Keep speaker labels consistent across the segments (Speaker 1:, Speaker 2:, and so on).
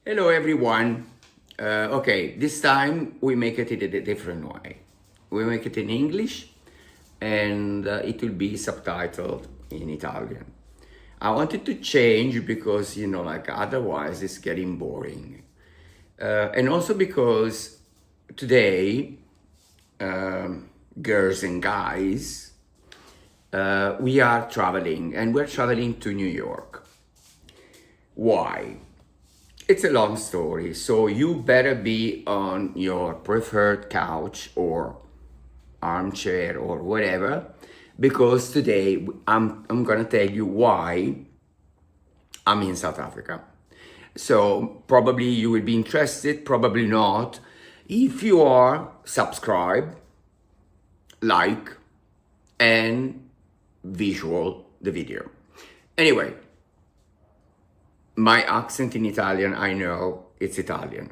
Speaker 1: Hello everyone. Okay, this time we make it in a different way. We make it in English and it will be subtitled in Italian. I wanted to change because, like otherwise it's getting boring. And also because today, girls and guys, we are traveling and we're traveling to New York. Why? It's a long story, so you better be on your preferred couch or armchair or whatever, because today I'm gonna tell you why I'm in South Africa. So probably you will be interested, probably not. If you are, subscribe, like, and visual the video. Anyway, my accent in Italian, I know it's Italian.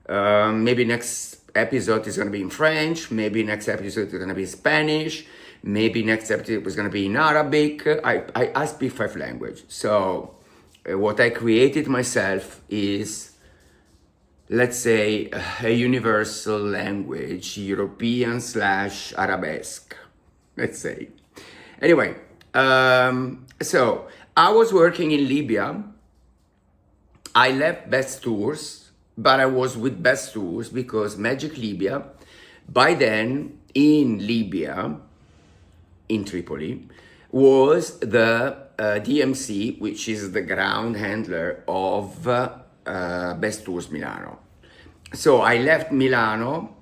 Speaker 1: Maybe next episode is gonna be in French. Maybe next episode is gonna be Spanish. Maybe next episode is gonna be in Arabic. I speak 5 languages. So what I created myself is, let's say, a universal language, European slash Arabesque, let's say. Anyway, so I was working in Libya. I left Best Tours, but I was with Best Tours because Magic Libya, by then in Libya, in Tripoli, was the DMC, which is the ground handler of Best Tours Milano. So I left Milano,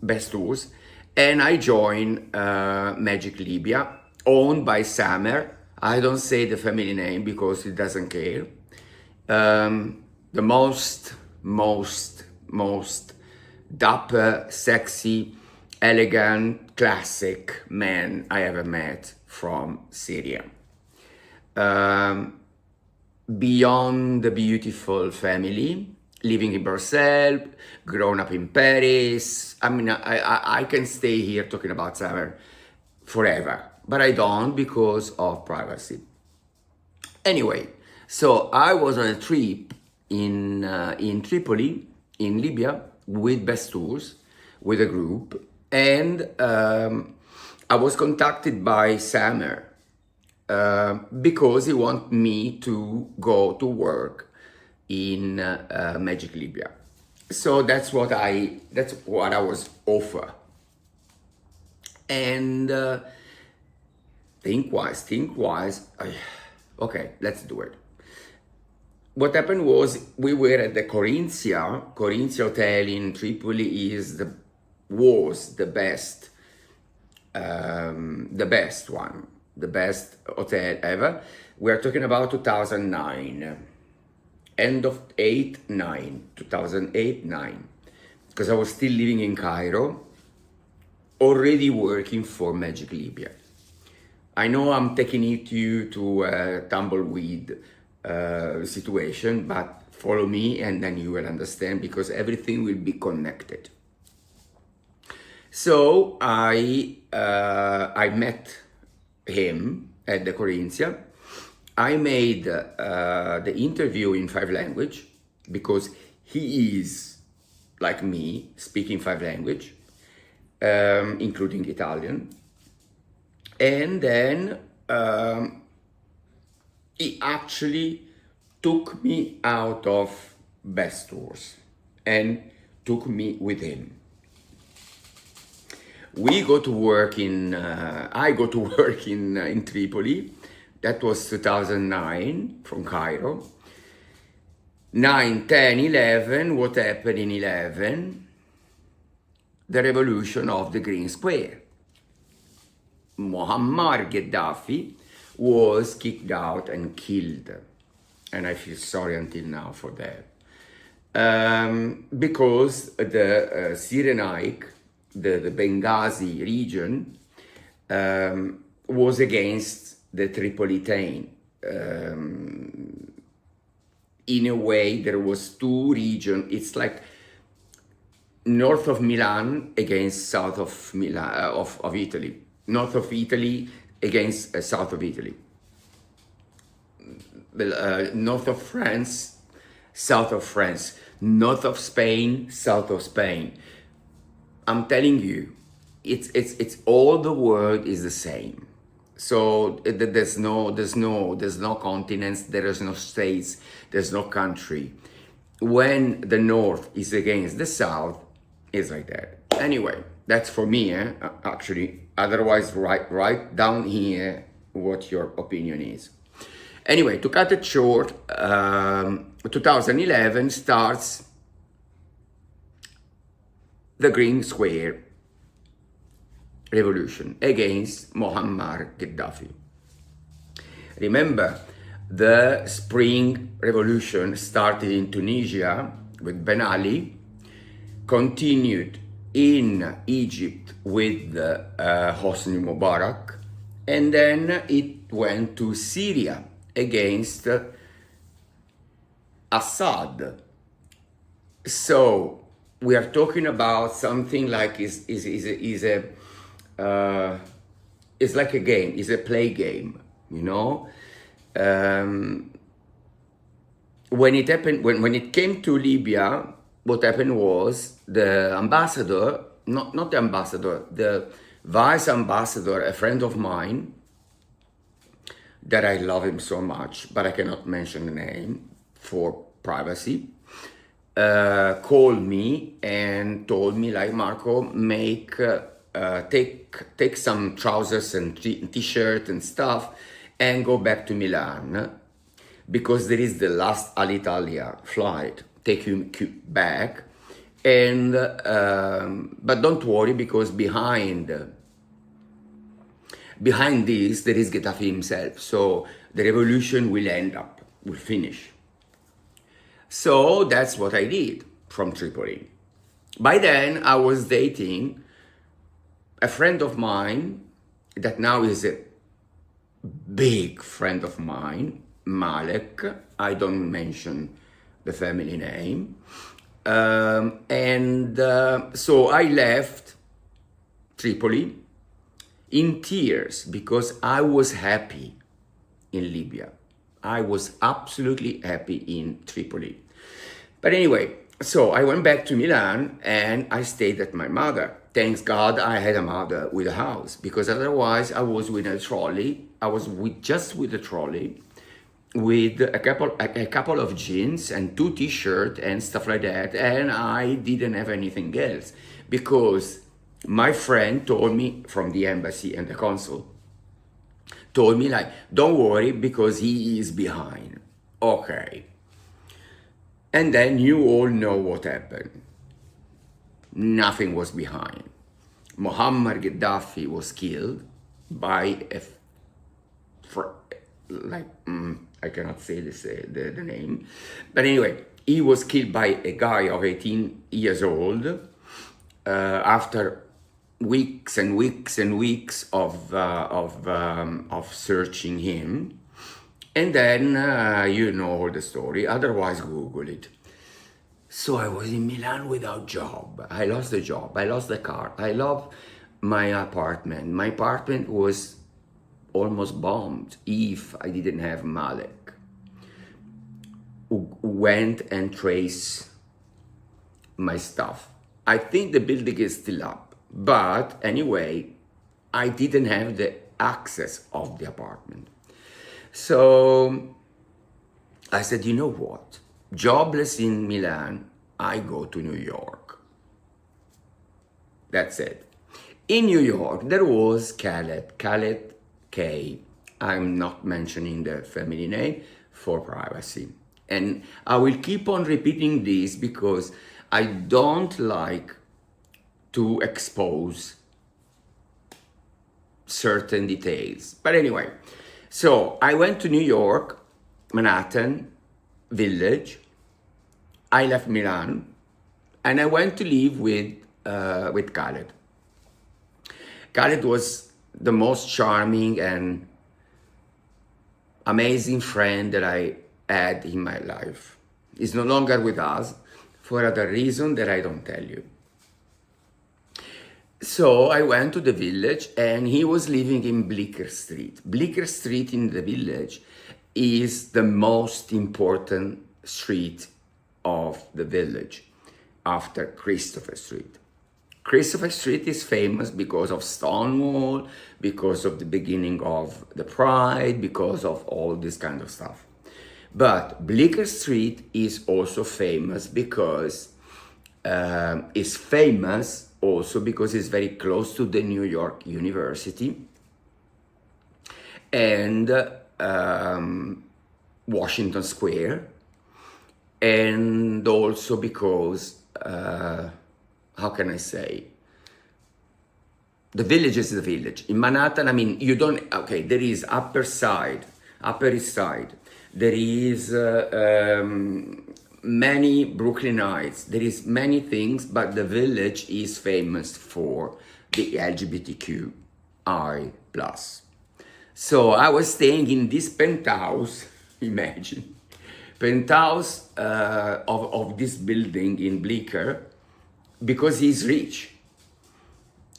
Speaker 1: Best Tours, and I joined Magic Libya, owned by Samer. I don't say the family name because he doesn't care. The most dapper, sexy, elegant, classic man I ever met from Syria. Beyond the beautiful family, living in Brussels, grown up in Paris. I mean, I can stay here talking about summer forever, but I don't because of privacy. Anyway, so I was on a trip in Tripoli, in Libya, with Best Tours, with a group, and I was contacted by Samer because he wanted me to go to work in Magic Libya. So that's what I was offered. And think wise. Okay, let's do it. What happened was we were at the Corinthia Hotel in Tripoli. Was the best one, the best hotel ever. We are talking about 2009, end of 2008-9, because I was still living in Cairo, already working for Magic Libya. I know I'm taking you to a tumbleweed situation, but follow me and then you will understand because everything will be connected. So I met him at the Corinthia. I made the interview in 5 languages because he is, like me, speaking 5 languages, including Italian. And then he actually took me out of Best Tours and took me with him. I go to work in Tripoli. That was 2009 from Cairo. 9, 10, 11, what happened in 11? The revolution of the Green Square. Muammar Gaddafi was kicked out and killed. And I feel sorry until now for that. Because the Cyrenaic, the Benghazi region, was against the Tripolitane. In a way, there was 2 regions. It's like north of Milan against south of Milan of Italy. North of Italy against south of Italy. North of France south of France, north of Spain, south of Spain. I'm telling you, it's all the world is the same. So there's no continents, there is no states, there's no country. When the north is against the south, it's like that. Anyway, that's for me, actually. Otherwise, write down here what your opinion is. Anyway, to cut it short, 2011 starts the Green Square revolution against Muammar Gaddafi. Remember, the Spring Revolution started in Tunisia with Ben Ali, continued in Egypt with Hosni Mubarak, and then it went to Syria against Assad. So we are talking about something like is it's like a game, it's a play game, you know. When it happened, when it came to Libya, what happened was the ambassador, not the ambassador, the vice ambassador, a friend of mine, that I love him so much, but I cannot mention the name for privacy, called me and told me, like, Marco, take some trousers and t-shirt and stuff and go back to Milan, because there is the last Alitalia flight, take you back, and but don't worry, because behind this there is Gaddafi himself, so the revolution will finish. So that's what I did from Tripoli. By then I was dating a friend of mine that now is a big friend of mine, Malek. I don't mention the family name. So I left Tripoli in tears because I was happy in Libya. I was absolutely happy in Tripoli. But anyway, so I went back to Milan and I stayed at my mother. Thanks God I had a mother with a house, because otherwise I was with a trolley. I was just with a trolley with a couple of jeans and 2 t-shirts and stuff like that, and I didn't have anything else, because my friend told me from the embassy and the consul told me, like, don't worry because he is behind. Okay. And then you all know what happened. Nothing was behind. Muammar Gaddafi was killed by I cannot say the name, but anyway, he was killed by a guy of 18 years old after weeks and weeks and weeks of searching him. And then you know all the story, otherwise Google it. So I was in Milan without job. I lost the job, I lost the car, I lost my apartment. My apartment was almost bombed if I didn't have Malek, who went and traced my stuff. I think the building is still up, but anyway, I didn't have the access of the apartment. So I said, you know what? Jobless in Milan, I go to New York. That's it. In New York, there was Khaled K. I'm not mentioning the family name for privacy. And I will keep on repeating this because I don't like to expose certain details. But anyway, so I went to New York, Manhattan Village. I left Milan and I went to live with Khaled. Khaled was the most charming and amazing friend that I had in my life. He's no longer with us for other reason that I don't tell you. So I went to the village and he was living in Bleecker Street. Bleecker Street in the village is the most important street of the village after Christopher Street. Christopher Street is famous because of Stonewall, because of the beginning of the Pride, because of all this kind of stuff. But Bleecker Street is also famous because it's famous also because it's very close to the New York University and Washington Square, and also because how can I say, the village is the village. In Manhattan, I mean, you don't, okay, there is Upper East Side, there is many Brooklynites, there is many things, but the village is famous for the LGBTQI+. So I was staying in this penthouse, imagine, penthouse of this building in Bleecker, because he's rich.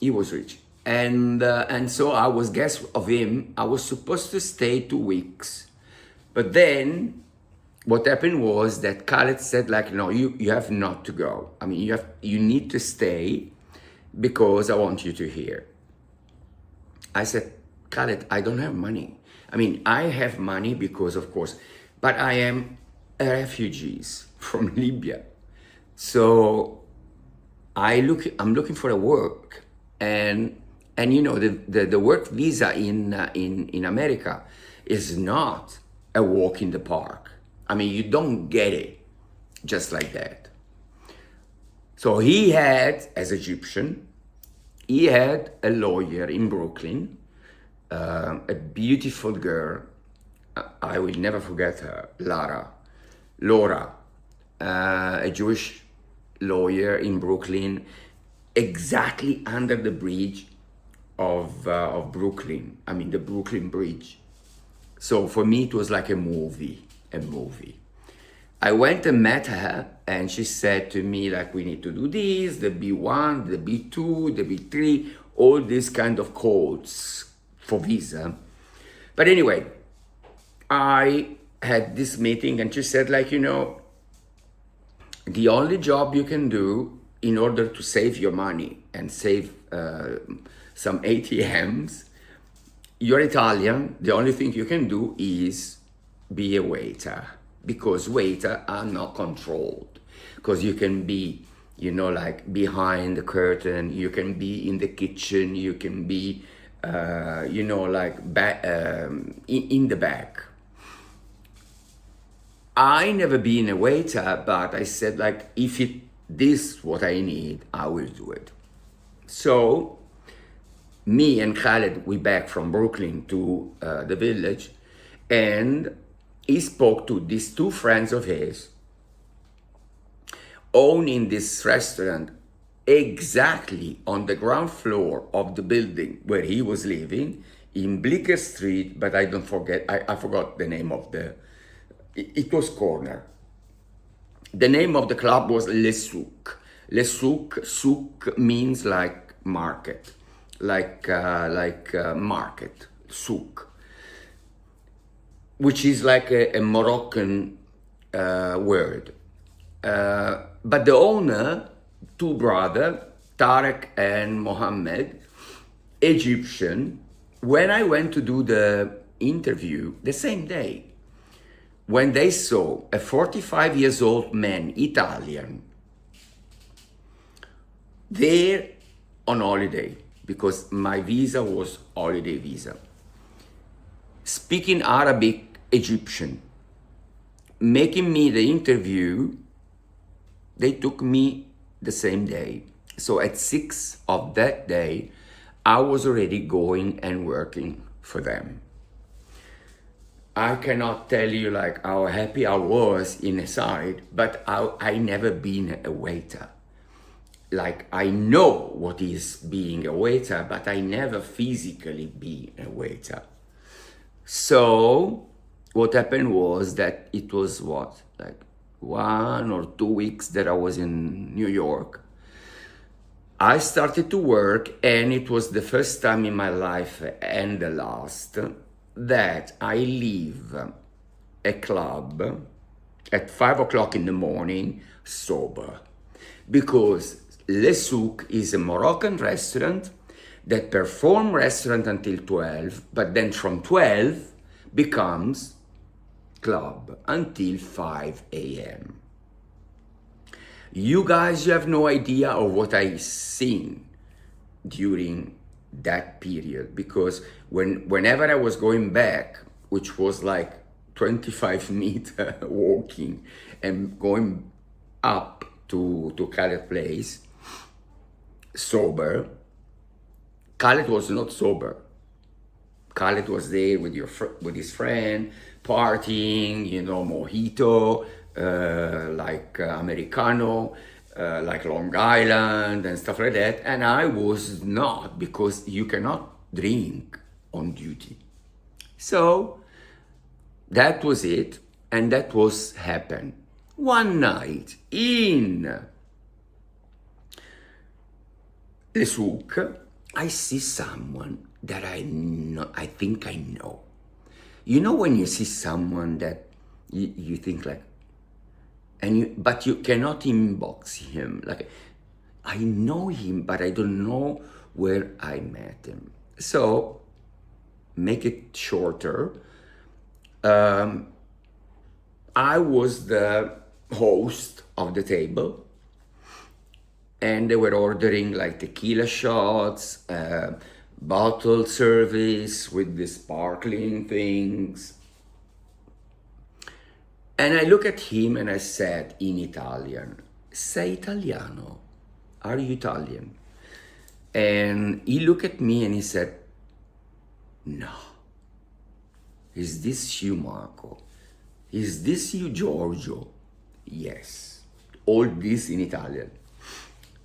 Speaker 1: He was rich. And so I was guest of him. I was supposed to stay 2 weeks. But then what happened was that Khaled said, like, no, you have not to go. I mean, you need to stay because I want you to hear. I said, Khaled, I don't have money. I mean, I have money because, of course, but I am a refugee from Libya. So I'm looking for a work, and you know, the work visa in America is not a walk in the park. I mean, you don't get it just like that. So he had, as Egyptian, he had a lawyer in Brooklyn, a beautiful girl. I will never forget her, Laura, a Jewish lawyer in Brooklyn, exactly under the bridge of Brooklyn. I mean, the Brooklyn Bridge. So for me, it was like a movie. I went and met her, and she said to me, like, we need to do this, the B1, the B2, the B3, all these kind of codes for visa. But anyway, I had this meeting, and she said, like, you know, the only job you can do in order to save your money and save some ATMs, you're Italian, the only thing you can do is be a waiter, because waiters are not controlled. Because you can be, you know, like behind the curtain, you can be in the kitchen, you can be, you know, like in the back. I never been a waiter, but I said, like, if this what I need, I will do it. So me and Khaled, we back from Brooklyn to the village, and he spoke to these two friends of his owning this restaurant exactly on the ground floor of the building where he was living in Bleecker Street, but I forgot the name of it was corner. The name of the club was Le Souk. Le Souk, souk means like market, like market, souk, which is like a Moroccan word. But the owner, two brothers, Tarek and Mohammed, Egyptian, when I went to do the interview the same day, when they saw a 45 years old man, Italian, there on holiday, because my visa was holiday visa, speaking Arabic, Egyptian, making me the interview, they took me the same day. So at 6 of that day, I was already going and working for them. I cannot tell you like how happy I was inside, but I never been a waiter. Like, I know what is being a waiter, but I never physically be a waiter. So what happened was that it was like 1 or 2 weeks that I was in New York. I started to work, and it was the first time in my life and the last that I leave a club at 5 o'clock in the morning sober, because Le Souk is a Moroccan restaurant that perform restaurant until 12, but then from 12 becomes club until 5 a.m. You guys, you have no idea of what I seen during that period, because whenever I was going back, which was like 25-meter walking and going up to Khaled place, sober, Khaled was not sober. Khaled was there with with his friend, partying, mojito, like Americano, like Long Island and stuff like that. And I was not, because you cannot drink on duty. So that was it, and that was happened. One night in Le Souk, I see someone that I think I know. You know when you see someone that you think like, but you cannot inbox him. Like, I know him, but I don't know where I met him. So, make it shorter. I was the host of the table, and they were ordering like tequila shots, bottle service with the sparkling things. And I look at him and I said in Italian, "Sei italiano? Are you Italian?" And he looked at me and he said, "No. Is this you, Marco? Is this you, Giorgio?" Yes. All this in Italian.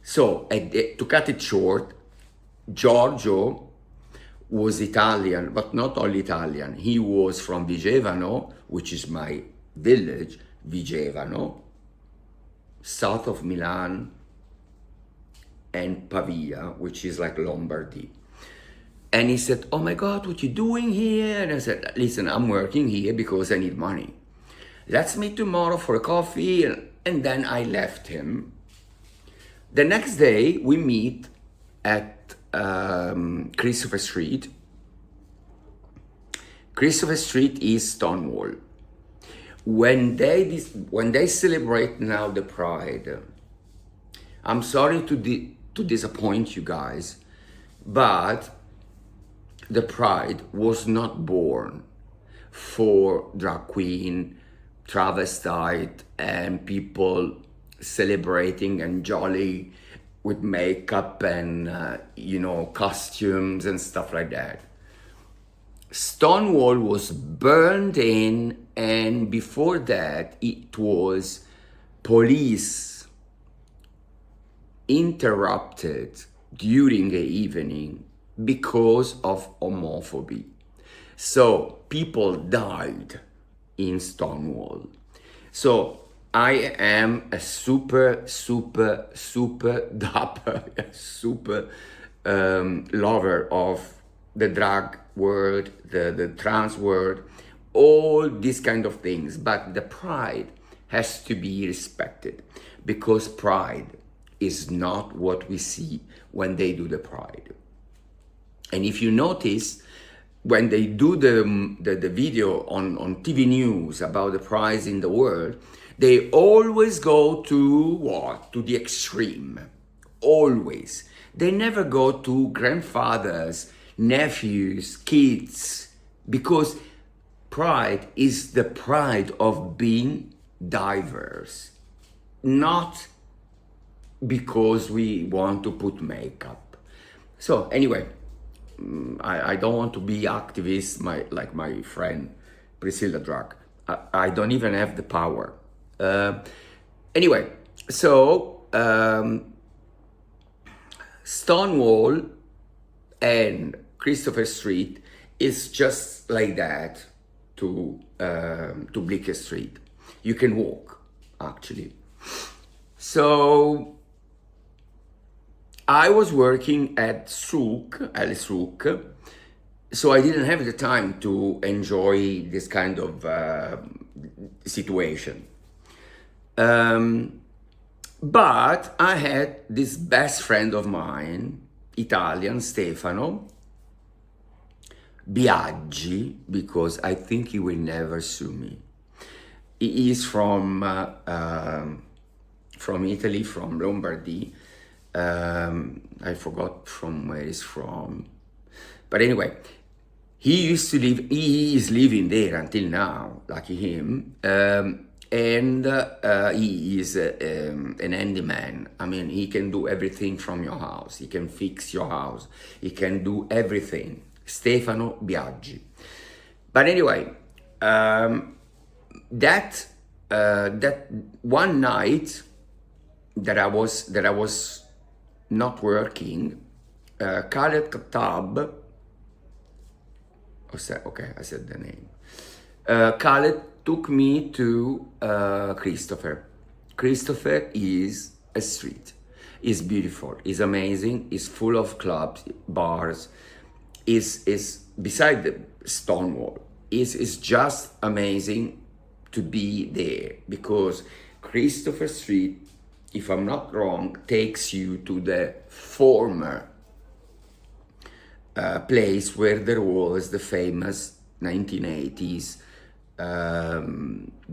Speaker 1: So, to cut it short, Giorgio was Italian, but not only Italian. He was from Vigevano, which is my village, Vigevano, south of Milan, and Pavia, which is like Lombardy. And he said, "Oh my God, what you doing here?" And I said, "Listen, I'm working here because I need money. Let's meet tomorrow for a coffee." And then I left him. The next day, we meet at Christopher Street. Christopher Street is Stonewall. When they celebrate now the Pride, I'm sorry to disappoint you guys, but the Pride was not born for drag queen, travestite, and people celebrating and jolly with makeup and costumes and stuff like that. Stonewall was burned in, and before that it was police interrupted during the evening because of homophobia. So people died in Stonewall. So I am a super dapper, super lover of the drag world, the trans world, all these kind of things. But the Pride has to be respected, because Pride is not what we see when they do the Pride. And if you notice, when they do the video on TV news about the Pride in the world, they always go to what? To the extreme. Always. They never go to grandfathers, nephews, kids, because Pride is the pride of being diverse, not because we want to put makeup. So anyway, I don't want to be activist like my friend Priscilla Drag. I don't even have the power. Anyway, so Stonewall and Christopher Street is just like that to Bleecker Street. You can walk, actually. So I was working at El Souk, so I didn't have the time to enjoy this kind of situation. Um, but I had this best friend of mine, Italian, Stefano Biaggi, because I think he will never sue me. He is from Italy, from Lombardy. I forgot from where he's from. But anyway, he is living there until now, lucky him. And he is an handyman. I mean, he can do everything from your house. He can fix your house. He can do everything. Stefano Biaggi. But anyway, that one night that I was not working, Khaled Khattab. Okay, I said the name. Khaled took me to Christopher. Christopher is a street. It's beautiful. It's amazing. It's full of clubs, bars. Is beside the Stonewall. Is just amazing to be there, because Christopher Street, if I'm not wrong, takes you to the former place where there was the famous 1980s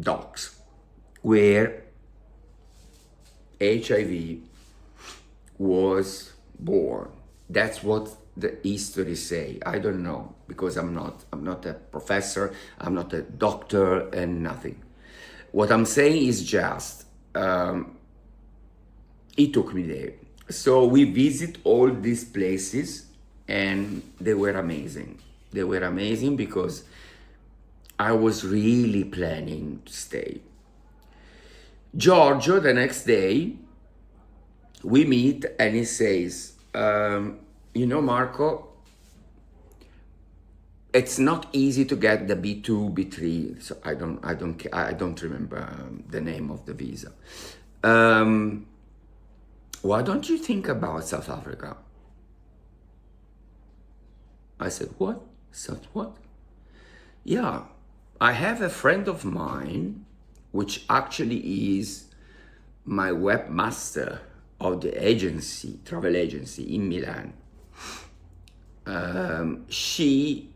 Speaker 1: docks, where HIV was born. That's what the history say. I don't know, because I'm not a professor, I'm not a doctor and nothing. What I'm saying is just, he took me there. So we visit all these places, and they were amazing. They were amazing because I was really planning to stay. Giorgio, the next day, we meet and he says, you know, Marco, it's not easy to get the B2, B3. So I don't remember the name of the visa. Why don't you think about South Africa? I said, what? South what? Yeah, I have a friend of mine, which actually is my webmaster of the agency, travel agency in Milan. She's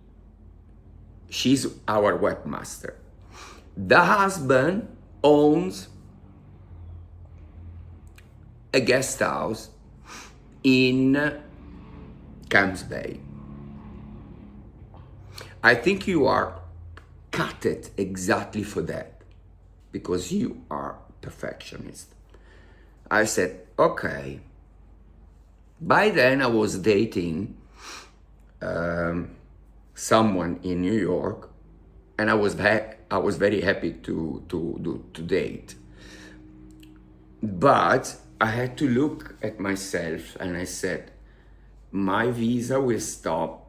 Speaker 1: our webmaster. The husband owns a guest house in Camps Bay. I think you are cut it exactly for that, because you are perfectionist. I said, okay. By then I was dating someone in New York, and I was very happy to date. But I had to look at myself, and I said, my visa will stop,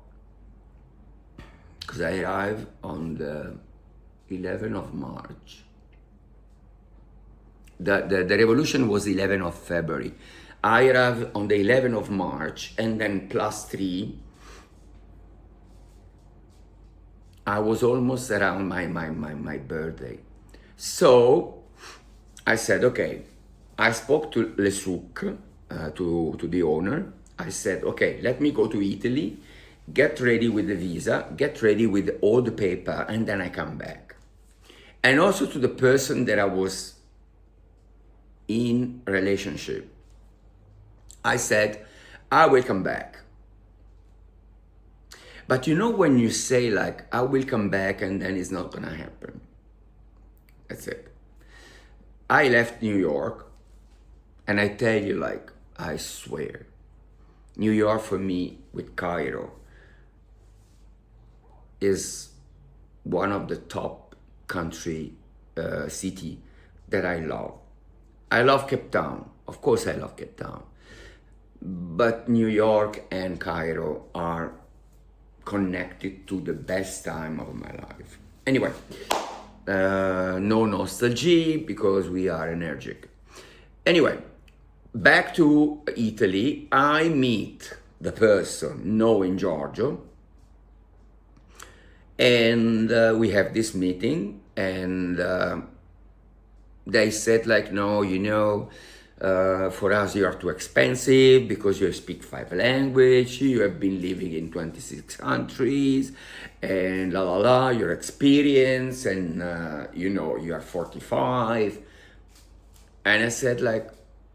Speaker 1: because I arrived on the 11th of March. The revolution was 11th of February. I arrived on the 11th of March, and then +3, I was almost around my birthday. So I said, okay, I spoke to Le Souk, to the owner. I said, okay, let me go to Italy, get ready with the visa, get ready with all the paper, and then I come back. And also to the person that I was in relationship, I said, I will come back. But you know when you say like, I will come back and then it's not gonna happen. That's it. I left New York, and I tell you, like, I swear, New York for me with Cairo is one of the top country city that I love. I love Cape Town. Of course I love Cape Town. But New York and Cairo are connected to the best time of my life. Anyway, no nostalgia, because we are energetic. Anyway, back to Italy. I meet the person knowing Giorgio, and we have this meeting, and They said like, no, for us you are too expensive because you speak 5 languages, you have been living in 26 countries, and la la la, your experience, and you are 45. And I said like,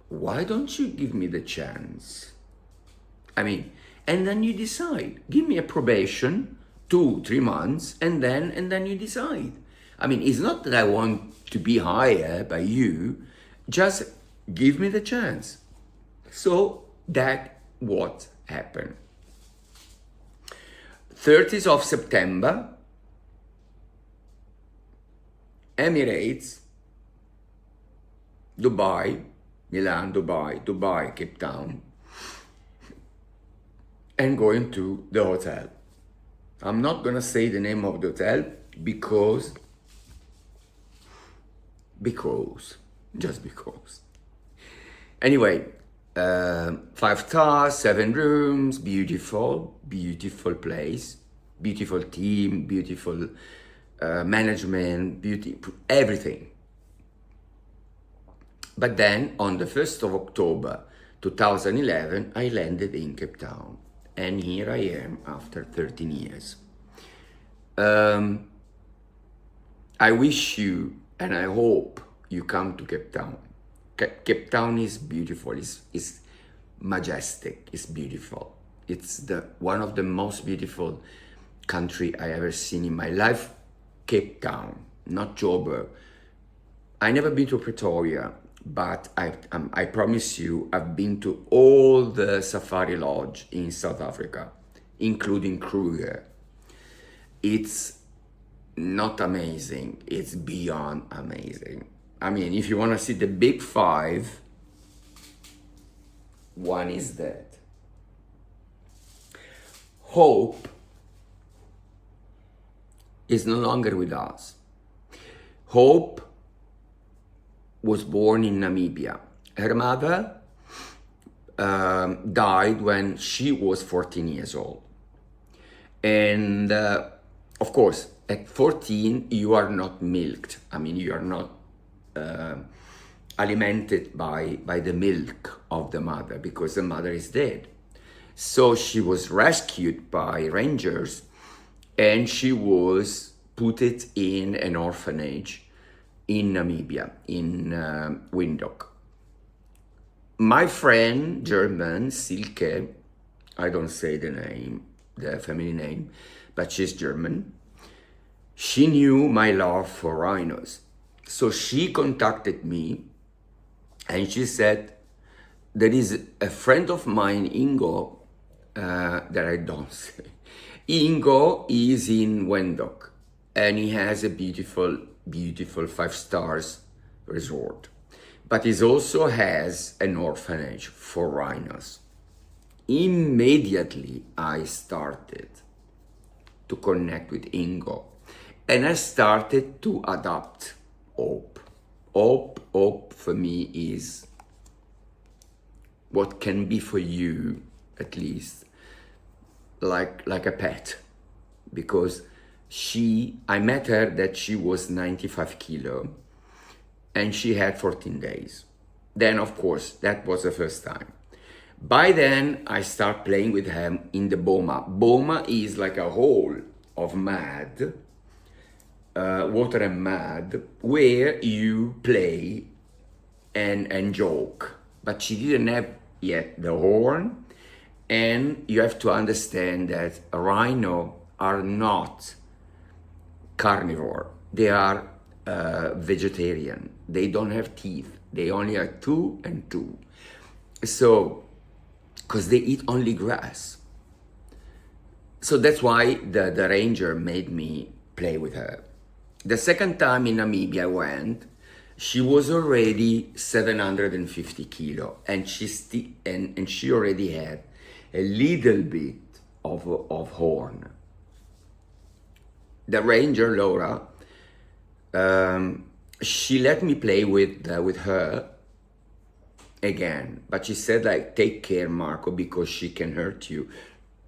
Speaker 1: why don't you give me the chance? I mean, and then you decide. Give me a probation, 2-3 months, and then you decide. I mean, it's not that I want to be hired by you, just give me the chance. So that what happened. 30th of September, Emirates, Dubai, Milan, Dubai, Cape Town, and going to the hotel. I'm not gonna say the name of the hotel because, just because. Anyway, 5 stars, 7 rooms, beautiful place, beautiful team, beautiful management, everything. But then on the 1st of October 2011, I landed in Cape Town. And here I am after 13 years. I wish you, and I hope you come to Cape Town. Cape Town is beautiful, it's majestic, it's beautiful. It's one of the most beautiful country I ever seen in my life. Cape Town, not Joburg. I never been to Pretoria, but I promise you, I've been to all the safari lodge in South Africa, including Kruger. It's not amazing, it's beyond amazing. I mean, if you want to see the big 5, one is that. Hope is no longer with us. Hope was born in Namibia. Her mother died when she was 14 years old. And of course, at 14, you are not milked. I mean, you are not alimented by the milk of the mother because the mother is dead. So she was rescued by rangers and she was put in an orphanage in Namibia, in Windhoek. My friend, German, Silke, I don't say the name, the family name, but she's German. She knew my love for rhinos. So she contacted me and she said, there is a friend of mine, Ingo, that I don't say. Ingo is in Windhoek and he has a beautiful 5 stars resort. But he also has an orphanage for rhinos. Immediately I started to connect with Ingo and I started to adopt Hope. Hope for me is what can be for you, at least, like a pet. Because I met her that she was 95 kilo and she had 14 days. Then, of course, that was the first time. By then, I start playing with him in the boma. Boma is like a hole of mud, water and mud, where you play and joke. But she didn't have yet the horn, and you have to understand that rhino are not carnivore. They are vegetarian. They don't have teeth. They only are 2 and 2. So, because they eat only grass. So that's why the ranger made me play with her. The second time in Namibia I went, she was already 750 kilo and she already had a little bit of horn. The ranger, Laura, she let me play with her again, but she said like, take care, Marco, because she can hurt you.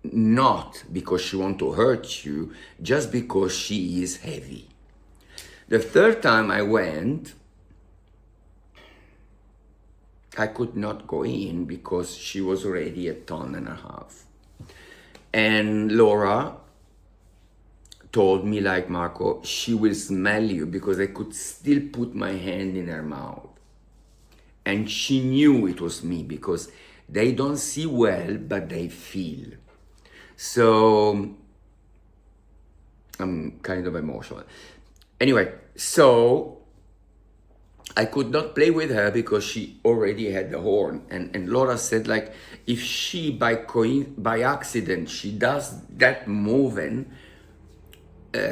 Speaker 1: Not because she wants to hurt you, just because she is heavy. The third time I went, I could not go in because she was already 1.5 tons. And Laura told me, like, Marco, she will smell you, because I could still put my hand in her mouth. And she knew it was me, because they don't see well, but they feel. So I'm kind of emotional. Anyway, so I could not play with her because she already had the horn. And Laura said, like, if she by accident she does that movement,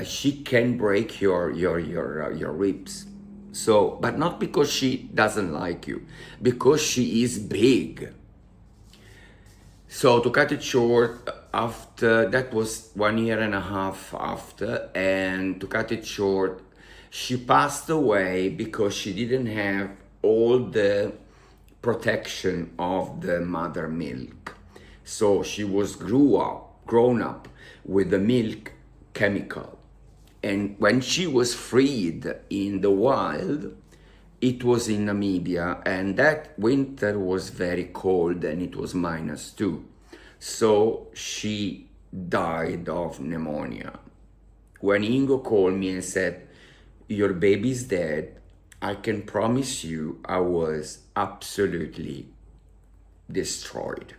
Speaker 1: she can break your ribs. So, but not because she doesn't like you, because she is big. So to cut it short, after that was 1.5 years after, and to cut it short, she passed away because she didn't have all the protection of the mother milk. So she was grown up with the milk chemical. And when she was freed in the wild, it was in Namibia, and that winter was very cold, and it was -2. So she died of pneumonia. When Ingo called me and said, your baby's dead, I can promise you I was absolutely destroyed.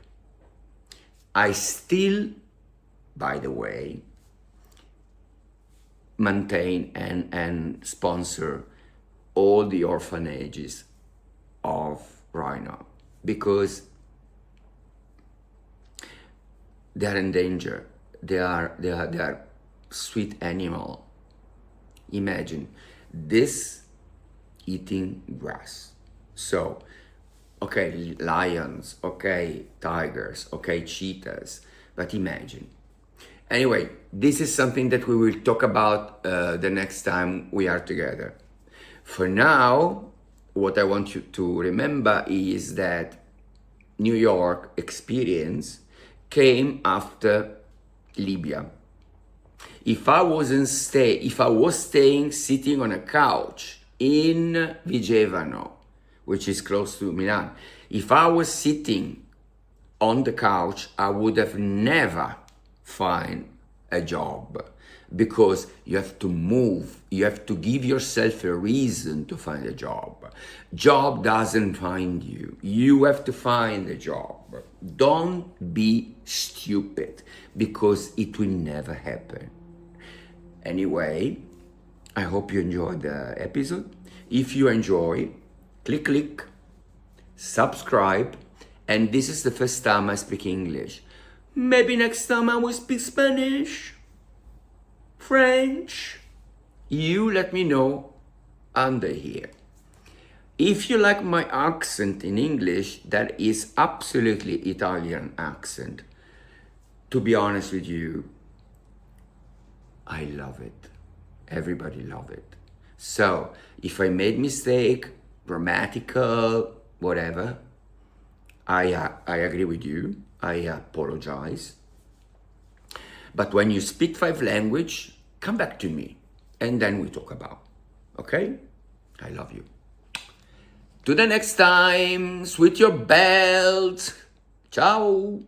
Speaker 1: I still, by the way, maintain and sponsor all the orphanages of Rhino, because they are in danger. They are sweet animal. Imagine this eating grass. So, okay, lions, okay, tigers, okay, cheetahs, but imagine. Anyway, this is something that we will talk about the next time we are together. For now, what I want you to remember is that New York experience came after Libya. If I was staying sitting on a couch in Vigevano, which is close to Milan, if I was sitting on the couch, I would have never find a job, because you have to move, you have to give yourself a reason to find a job. Job doesn't find you, you have to find a job. Don't be stupid, because it will never happen. Anyway, I hope you enjoyed the episode. If you enjoy, click, subscribe, and this is the first time I speak English. Maybe next time I will speak Spanish, French. You let me know under here. If you like my accent in English, that is absolutely Italian accent. To be honest with you, I love it. Everybody love it. So if I made mistake, grammatical, whatever, I agree with you. I apologize. But when you speak 5 language, come back to me and then we talk about. Okay? I love you. To the next time, sweet your belt. Ciao.